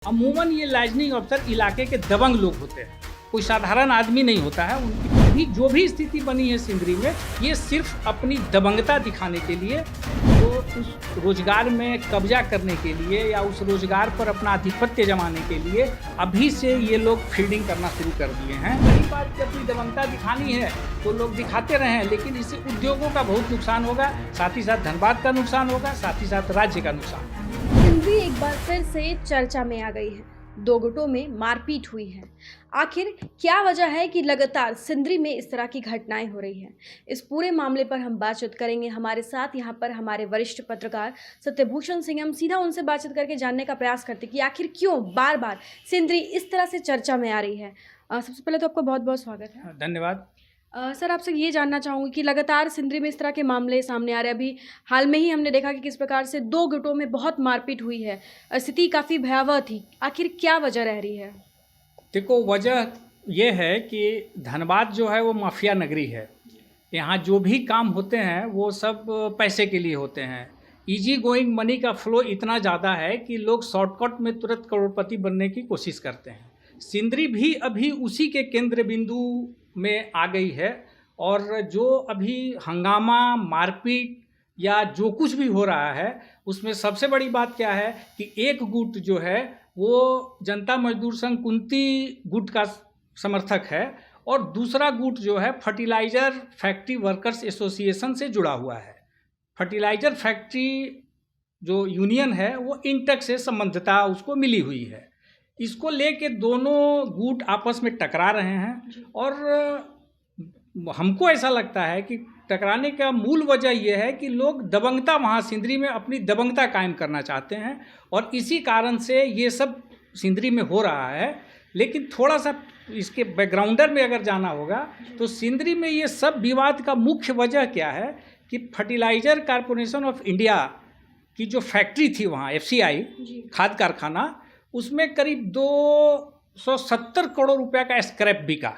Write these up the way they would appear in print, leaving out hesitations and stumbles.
अमूमन ये लाइजनिंग अफसर इलाके के दबंग लोग होते हैं, कोई साधारण आदमी नहीं होता है। उनकी भी जो भी स्थिति बनी है सिंदरी में, ये सिर्फ अपनी दबंगता दिखाने के लिए, तो उस रोजगार में कब्जा करने के लिए या उस रोजगार पर अपना आधिपत्य जमाने के लिए अभी से ये लोग फील्डिंग करना शुरू कर दिए हैं। वही बात कि अपनी दबंगता दिखानी है तो लोग दिखाते रहें, लेकिन इससे उद्योगों का बहुत नुकसान होगा, साथ ही साथ धनबाद का नुकसान होगा, साथ ही साथ राज्य का नुकसान। सिंदरी एक बार फिर से चर्चा में आ गई है। दो गुटों में मारपीट हुई है। आखिर क्या वजह है कि लगातार सिंदरी में इस तरह की घटनाएं हो रही हैं? इस पूरे मामले पर हम बातचीत करेंगे। हमारे साथ यहाँ पर हमारे वरिष्ठ पत्रकार सत्यभूषण सिंह, हम सीधा उनसे बातचीत करके जानने का प्रयास करते कि आखिर क्यों बार बार सिंदरी इस तरह से चर्चा में आ रही है। सबसे पहले तो आपका बहुत बहुत स्वागत है। धन्यवाद। सर, आपसे ये जानना चाहूँगी कि लगातार सिंदरी में इस तरह के मामले सामने आ रहे हैं। अभी हाल में ही हमने देखा कि किस प्रकार से दो गुटों में बहुत मारपीट हुई है। स्थिति काफ़ी भयावह थी। आखिर क्या वजह रह रही है? देखो, वजह यह है कि धनबाद जो है वो माफिया नगरी है। यहाँ जो भी काम होते हैं वो सब पैसे के लिए होते हैं। इजी गोइंग मनी का फ्लो इतना ज़्यादा है कि लोग शॉर्टकट में तुरंत करोड़पति बनने की कोशिश करते हैं। सिंदरी भी अभी उसी के केंद्र बिंदु में आ गई है, और जो अभी हंगामा, मारपीट या जो कुछ भी हो रहा है उसमें सबसे बड़ी बात क्या है कि एक गुट जो है वो जनता मजदूर संघ कुंती गुट का समर्थक है, और दूसरा गुट जो है फर्टिलाइज़र फैक्ट्री वर्कर्स एसोसिएशन से जुड़ा हुआ है। फर्टिलाइज़र फैक्ट्री जो यूनियन है वो इंटेक से संबद्धता उसको मिली हुई है। इसको लेके दोनों गुट आपस में टकरा रहे हैं, और हमको ऐसा लगता है कि टकराने का मूल वजह यह है कि लोग दबंगता, वहाँ सिंदरी में अपनी दबंगता कायम करना चाहते हैं, और इसी कारण से ये सब सिंदरी में हो रहा है। लेकिन थोड़ा सा इसके बैकग्राउंडर में अगर जाना होगा तो सिंदरी में ये सब विवाद का मुख्य वजह क्या है कि फर्टिलाइज़र कॉरपोरेशन ऑफ इंडिया की जो फैक्ट्री थी वहाँ, FCI खाद कारखाना, उसमें करीब 270 करोड़ रुपया का स्क्रैप बिका।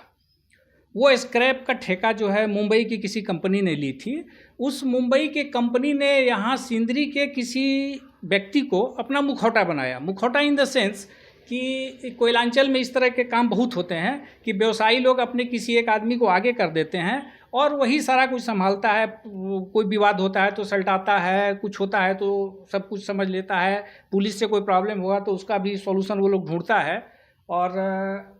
वो स्क्रैप का ठेका जो है मुंबई की किसी कंपनी ने ली थी। उस मुंबई के कंपनी ने यहाँ सिंदरी के किसी व्यक्ति को अपना मुखौटा बनाया। मुखौटा इन द सेंस कि कोयलांचल में इस तरह के काम बहुत होते हैं कि व्यवसायी लोग अपने किसी एक आदमी को आगे कर देते हैं और वही सारा कुछ संभालता है। कोई विवाद होता है तो सल्टाता है, कुछ होता है तो सब कुछ समझ लेता है, पुलिस से कोई प्रॉब्लम हुआ तो उसका भी सॉल्यूशन वो लोग ढूंढता है। और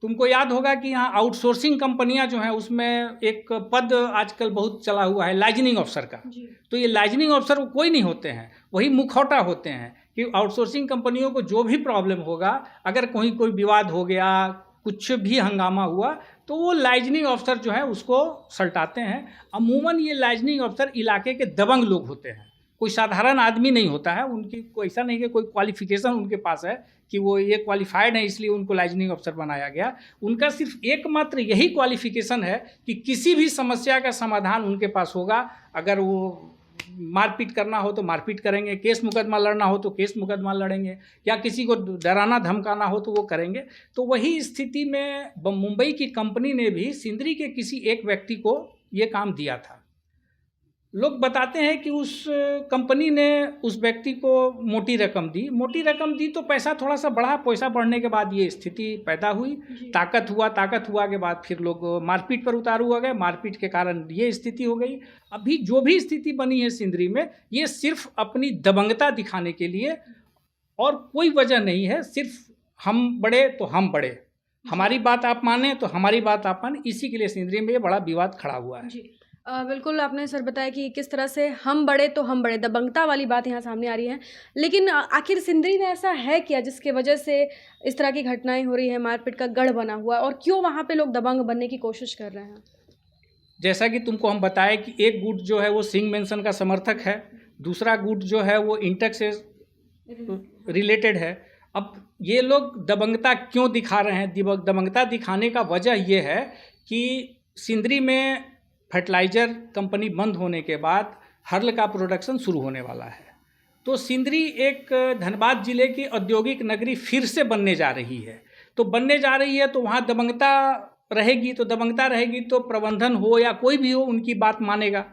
तुमको याद होगा कि यहाँ आउटसोर्सिंग कंपनियां जो हैं उसमें एक पद आजकल बहुत चला हुआ है लाइजनिंग अफसर का। तो ये लाइजनिंग अफसर वो कोई नहीं होते हैं, वही मुखौटा होते हैं कि आउटसोर्सिंग कंपनियों को जो भी प्रॉब्लम होगा, अगर कोई विवाद हो गया, कुछ भी हंगामा हुआ, तो वो लाइजनिंग अफसर जो है उसको सल्टाते हैं। अमूमन ये लाइजनिंग अफसर इलाके के दबंग लोग होते हैं, कोई साधारण आदमी नहीं होता है। उनकी कोई ऐसा नहीं कि कोई क्वालिफिकेशन उनके पास है कि वो ये क्वालिफाइड है इसलिए उनको लाइजनिंग अफसर बनाया गया। उनका सिर्फ एकमात्र यही क्वालिफिकेशन है कि किसी भी समस्या का समाधान उनके पास होगा। अगर वो मारपीट करना हो तो मारपीट करेंगे, केस मुकदमा लड़ना हो तो केस मुकदमा लड़ेंगे, या किसी को डराना धमकाना हो तो वो करेंगे। तो वही स्थिति में मुंबई की कंपनी ने भी सिंदरी के किसी एक व्यक्ति को ये काम दिया था। लोग बताते हैं कि उस कंपनी ने उस व्यक्ति को मोटी रकम दी तो पैसा थोड़ा सा बढ़ा, पैसा बढ़ने के बाद ये स्थिति पैदा हुई। ताकत हुआ के बाद फिर लोग मारपीट पर उतारू हो गए, मारपीट के कारण ये स्थिति हो गई। अभी जो भी स्थिति बनी है सिंदरी में, ये सिर्फ अपनी दबंगता दिखाने के लिए और कोई वजह नहीं है। सिर्फ हम बड़े तो हम बड़े, हमारी बात आप माने तो हमारी बात आप माने, इसी के लिए सिंदरी में ये बड़ा विवाद खड़ा हुआ है। बिल्कुल, आपने सर बताया कि किस तरह से हम बड़े तो हम बड़े, दबंगता वाली बात यहाँ सामने आ रही है। लेकिन आखिर सिंदरी में ऐसा है क्या जिसके वजह से इस तरह की घटनाएं हो रही है, मारपीट का गढ़ बना हुआ, और क्यों वहाँ पे लोग दबंग बनने की कोशिश कर रहे हैं? जैसा कि तुमको हम बताएं कि एक गुट जो है वो सिंह मेंशन का समर्थक है, दूसरा गुट जो है वो इंटेक से रिलेटेड है। अब ये लोग दबंगता क्यों दिखा रहे हैं? दबंगता दिखाने का वजह ये है कि सिंदरी में फर्टिलाइज़र कंपनी बंद होने के बाद हर्ल का प्रोडक्शन शुरू होने वाला है। तो सिंदरी एक धनबाद जिले की औद्योगिक नगरी फिर से बनने जा रही है। तो वहाँ दबंगता रहेगी, तो प्रबंधन हो या कोई भी हो उनकी बात मानेगा,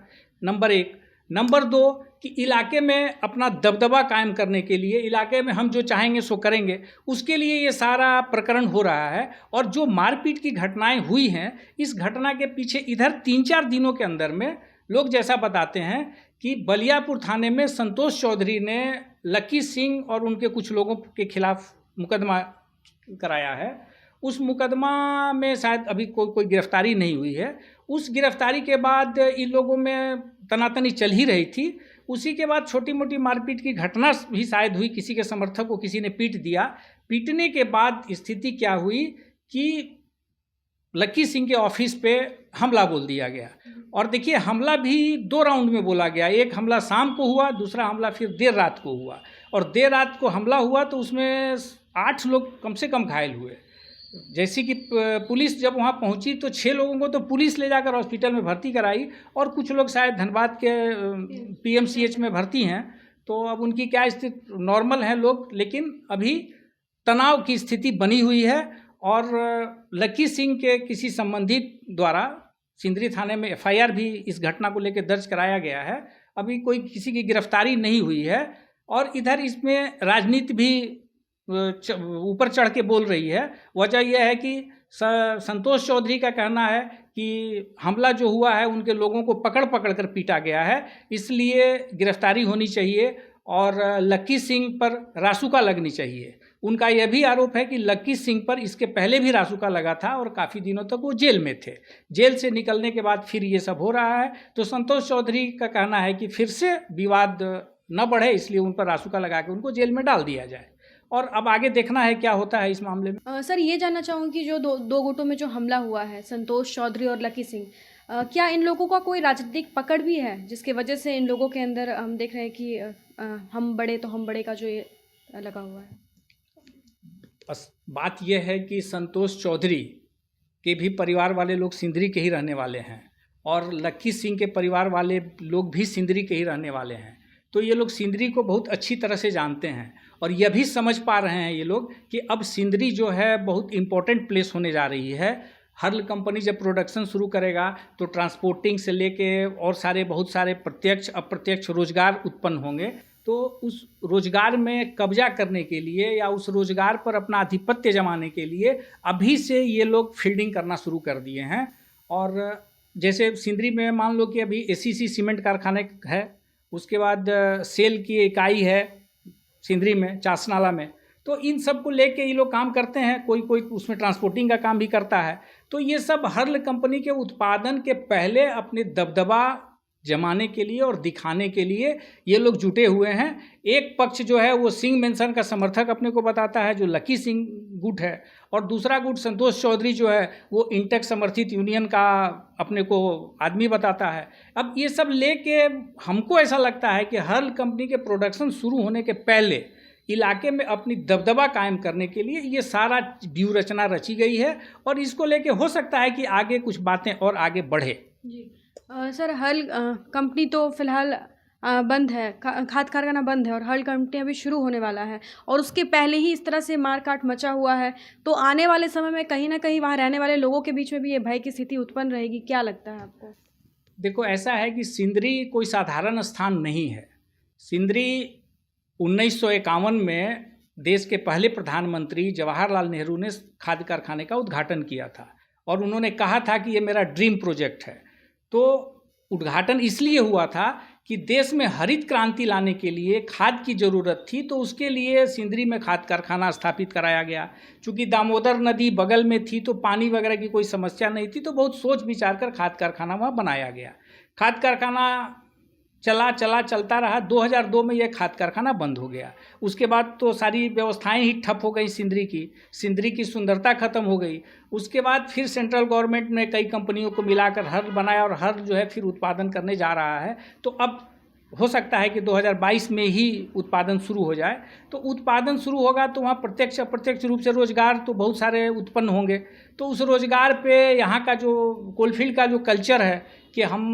नंबर 1। नंबर 2 कि इलाके में अपना दबदबा कायम करने के लिए, इलाके में हम जो चाहेंगे सो करेंगे, उसके लिए ये सारा प्रकरण हो रहा है। और जो मारपीट की घटनाएं हुई हैं, इस घटना के पीछे इधर 3-4 दिनों के अंदर में लोग जैसा बताते हैं कि बलियापुर थाने में संतोष चौधरी ने लक्की सिंह और उनके कुछ लोगों के खिलाफ मुकदमा कराया है। उस मुकदमा में शायद अभी कोई गिरफ्तारी नहीं हुई है। उस गिरफ्तारी के बाद इन लोगों में तनातनी चल ही रही थी। उसी के बाद छोटी मोटी मारपीट की घटना भी शायद हुई, किसी के समर्थक को किसी ने पीट दिया। पीटने के बाद स्थिति क्या हुई कि लक्की सिंह के ऑफिस पे हमला बोल दिया गया। और देखिए, हमला भी 2 राउंड में बोला गया। एक हमला शाम को हुआ, दूसरा हमला फिर देर रात को हुआ। और देर रात को हमला हुआ तो उसमें 8 लोग कम से कम घायल हुए। जैसे कि पुलिस जब वहाँ पहुँची तो 6 लोगों को तो पुलिस ले जाकर हॉस्पिटल में भर्ती कराई, और कुछ लोग शायद धनबाद के PMCH में भर्ती हैं। तो अब उनकी क्या स्थिति, नॉर्मल हैं लोग, लेकिन अभी तनाव की स्थिति बनी हुई है। और लक्की सिंह के किसी संबंधित द्वारा सिंदरी थाने में FIR भी इस घटना को लेकर दर्ज कराया गया है। अभी कोई किसी की गिरफ्तारी नहीं हुई है। और इधर इसमें राजनीति भी ऊपर चढ़ के बोल रही है। वजह यह है कि संतोष चौधरी का कहना है कि हमला जो हुआ है उनके लोगों को पकड़ कर पीटा गया है, इसलिए गिरफ्तारी होनी चाहिए और लक्की सिंह पर रासुका लगनी चाहिए। उनका यह भी आरोप है कि लक्की सिंह पर इसके पहले भी रासुका लगा था और काफ़ी दिनों तक वो जेल में थे। जेल से निकलने के बाद फिर ये सब हो रहा है। तो संतोष चौधरी का कहना है कि फिर से विवाद न बढ़े, इसलिए उन पर रासुका लगा के उनको जेल में डाल दिया जाए। और अब आगे देखना है क्या होता है इस मामले में। सर, ये जानना चाहूँगी कि जो दो गुटों में जो हमला हुआ है, संतोष चौधरी और लक्की सिंह, क्या इन लोगों का कोई राजनीतिक पकड़ भी है, जिसके वजह से इन लोगों के अंदर हम देख रहे हैं कि हम बड़े का जो ये लगा हुआ है? बात यह है कि संतोष चौधरी के भी परिवार वाले लोग सिंदरी के ही रहने वाले हैं, और लक्की सिंह के परिवार वाले लोग भी सिंदरी के ही रहने वाले हैं। तो ये लोग सिंदरी को बहुत अच्छी तरह से जानते हैं, और यह भी समझ पा रहे हैं ये लोग कि अब सिंदरी जो है बहुत इम्पोर्टेंट प्लेस होने जा रही है। हर्ल कंपनी जब प्रोडक्शन शुरू करेगा तो ट्रांसपोर्टिंग से लेके और बहुत सारे प्रत्यक्ष अप्रत्यक्ष रोजगार उत्पन्न होंगे। तो उस रोजगार में कब्जा करने के लिए या उस रोजगार पर अपना आधिपत्य जमाने के लिए अभी से ये लोग फील्डिंग करना शुरू कर दिए हैं। और जैसे सिंदरी में मान लो कि अभी ACC सीमेंट कारखाने है, उसके बाद सेल की इकाई है सिंदरी में, चासनाला में। तो इन सब को लेके ये लोग काम करते हैं। कोई उसमें ट्रांसपोर्टिंग का काम भी करता है। तो ये सब हर्ल कंपनी के उत्पादन के पहले अपने दबदबा जमाने के लिए और दिखाने के लिए ये लोग जुटे हुए हैं। एक पक्ष जो है वो सिंह मेंशन का समर्थक अपने को बताता है, जो लक्की सिंह गुट है, और दूसरा गुट संतोष चौधरी जो है वो इंटेक समर्थित यूनियन का अपने को आदमी बताता है। अब ये सब लेके हमको ऐसा लगता है कि हर्ल कंपनी के प्रोडक्शन शुरू होने के पहले इलाके में अपनी दबदबा कायम करने के लिए ये सारा व्यूह रचना रची गई है, और इसको लेके हो सकता है कि आगे कुछ बातें और आगे बढ़े। जी सर, हर्ल कंपनी तो फिलहाल बंद है, खाद कारखाना बंद है, और हर्ल कंपनी अभी शुरू होने वाला है, और उसके पहले ही इस तरह से मारकाट मचा हुआ है। तो आने वाले समय में कहीं ना कहीं वहाँ रहने वाले लोगों के बीच में भी ये भय की स्थिति उत्पन्न रहेगी, क्या लगता है आपको? देखो, ऐसा है कि सिंदरी कोई साधारण स्थान नहीं है। सिंदरी 1951 में देश के पहले प्रधानमंत्री जवाहरलाल नेहरू ने खाद कारखाने का उद्घाटन किया था, और उन्होंने कहा था कि ये मेरा ड्रीम प्रोजेक्ट है। तो उद्घाटन इसलिए हुआ था कि देश में हरित क्रांति लाने के लिए खाद की ज़रूरत थी, तो उसके लिए सिंदरी में खाद कारखाना स्थापित कराया गया। चूँकि दामोदर नदी बगल में थी तो पानी वगैरह की कोई समस्या नहीं थी, तो बहुत सोच विचार कर खाद कारखाना वहाँ बनाया गया। खाद कारखाना चलता रहा। 2002 में यह खाद कारखाना बंद हो गया। उसके बाद तो सारी व्यवस्थाएं ही ठप हो गई। सिंदरी की सुंदरता खत्म हो गई। उसके बाद फिर सेंट्रल गवर्नमेंट ने कई कंपनियों को मिलाकर हर्ल बनाया, और हर्ल जो है फिर उत्पादन करने जा रहा है। तो अब हो सकता है कि 2022 में ही उत्पादन शुरू हो जाए। तो उत्पादन शुरू होगा तो वहाँ प्रत्यक्ष अप्रत्यक्ष रूप से रोजगार तो बहुत सारे उत्पन्न होंगे। तो उस रोजगार पे यहाँ का जो कोलफील्ड का जो कल्चर है कि हम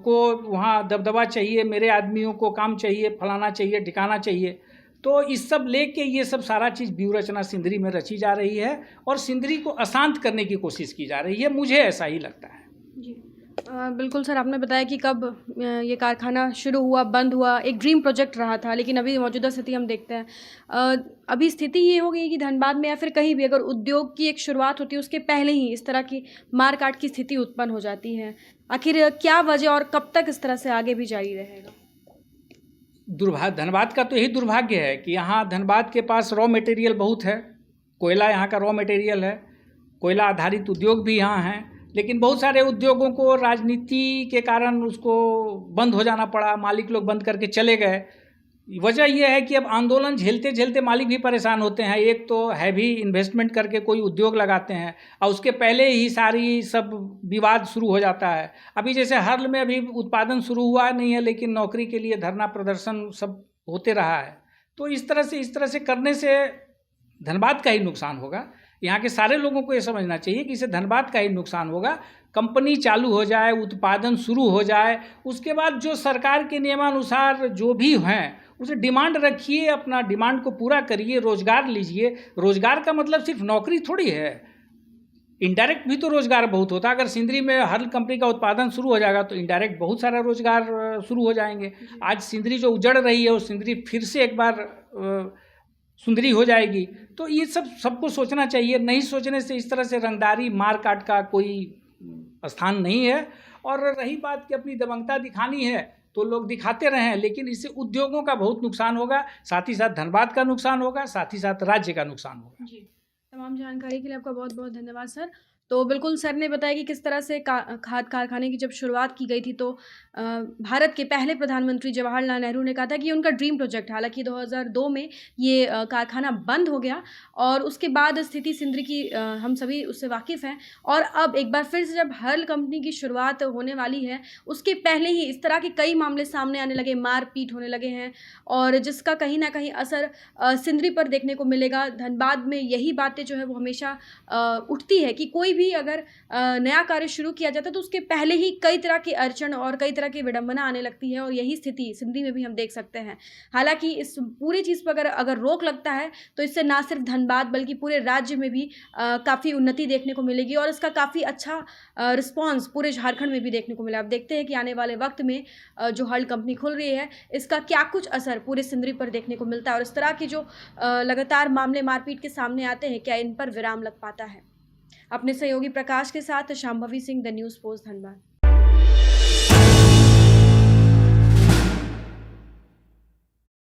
को वहाँ दबदबा चाहिए, मेरे आदमियों को काम चाहिए, फलाना चाहिए, ठिकाना चाहिए, तो इस सब लेके ये सब सारा चीज़ व्यूह रचना सिंदरी में रची जा रही है, और सिंदरी को अशांत करने की कोशिश की जा रही है। मुझे ऐसा ही लगता है। जी बिल्कुल सर, आपने बताया कि कब ये कारखाना शुरू हुआ, बंद हुआ, एक ड्रीम प्रोजेक्ट रहा था, लेकिन अभी मौजूदा स्थिति हम देखते हैं। अभी स्थिति ये हो गई है कि धनबाद में या फिर कहीं भी अगर उद्योग की एक शुरुआत होती है, उसके पहले ही इस तरह की मार-काट की स्थिति उत्पन्न हो जाती है। आखिर क्या वजह और कब तक इस तरह से आगे भी जारी रहेगा? धनबाद का तो यही दुर्भाग्य है कि यहाँ धनबाद के पास रॉ मटेरियल बहुत है, कोयला यहाँ का रॉ मटेरियल है, कोयला आधारित उद्योग भी यहाँ हैं, लेकिन बहुत सारे उद्योगों को राजनीति के कारण उसको बंद हो जाना पड़ा, मालिक लोग बंद करके चले गए। वजह यह है कि अब आंदोलन झेलते झेलते मालिक भी परेशान होते हैं। एक तो हैवी इन्वेस्टमेंट करके कोई उद्योग लगाते हैं और उसके पहले ही सारी सब विवाद शुरू हो जाता है। अभी जैसे हाल में अभी उत्पादन शुरू हुआ नहीं है, लेकिन नौकरी के लिए धरना प्रदर्शन सब होते रहा है। तो इस तरह से करने से धनबाद का ही नुकसान होगा। यहाँ के सारे लोगों को ये समझना चाहिए कि इससे धनबाद का ही नुकसान होगा। कंपनी चालू हो जाए, उत्पादन शुरू हो जाए, उसके बाद जो सरकार के नियमानुसार जो भी हैं उसे डिमांड रखिए, अपना डिमांड को पूरा करिए, रोजगार लीजिए। रोजगार का मतलब सिर्फ नौकरी थोड़ी है, इनडायरेक्ट भी तो रोजगार बहुत होता है। अगर सिंदरी में हर कंपनी का उत्पादन शुरू हो जाएगा तो इनडायरेक्ट बहुत सारा रोजगार शुरू हो जाएंगे। आज सिंदरी जो उजड़ रही है वो सिंदरी फिर से एक बार सुंदरी हो जाएगी। तो ये सबको सोचना चाहिए। नहीं सोचने से इस तरह से रंगदारी मार काट का कोई स्थान नहीं है। और रही बात कि अपनी दबंगता दिखानी है तो लोग दिखाते रहें, लेकिन इससे उद्योगों का बहुत नुकसान होगा, साथ ही साथ धनबाद का नुकसान होगा, साथ ही साथ राज्य का नुकसान होगा। जी, तमाम जानकारी के लिए आपका बहुत बहुत धन्यवाद सर। तो बिल्कुल सर ने बताया कि किस तरह से खाद कारखाने की जब शुरुआत की गई थी तो भारत के पहले प्रधानमंत्री जवाहरलाल नेहरू ने कहा था कि उनका ड्रीम प्रोजेक्ट, हालांकि 2002 में ये कारखाना बंद हो गया और उसके बाद स्थिति सिंदरी की हम सभी उससे वाकिफ़ हैं। और अब एक बार फिर से जब हर्ल कंपनी की शुरुआत होने वाली है, उसके पहले ही इस तरह के कई मामले सामने आने लगे, मारपीट होने लगे हैं और जिसका कहीं ना कहीं असर सिंदरी पर देखने को मिलेगा। धनबाद में यही बातें जो है वो हमेशा उठती है कि कोई भी अगर नया कार्य शुरू किया जाता है तो उसके पहले ही कई तरह की अड़चन और कई तरह की विडंबना आने लगती है, और यही स्थिति सिंदरी में भी हम देख सकते हैं। हालांकि इस पूरी चीज़ पर अगर रोक लगता है तो इससे ना सिर्फ धनबाद बल्कि पूरे राज्य में भी काफ़ी उन्नति देखने को मिलेगी और इसका काफ़ी अच्छा रिस्पॉन्स पूरे झारखंड में भी देखने को मिला। अब देखते हैं कि आने वाले वक्त में जो हर्ल कंपनी खुल रही है इसका क्या कुछ असर पूरे सिंदरी पर देखने को मिलता है और इस तरह की जो लगातार मामले मारपीट के सामने आते हैं, क्या इन पर विराम लग पाता है। अपने सहयोगी प्रकाश के साथ Shambhavi Singh, the news post, Dhanbad.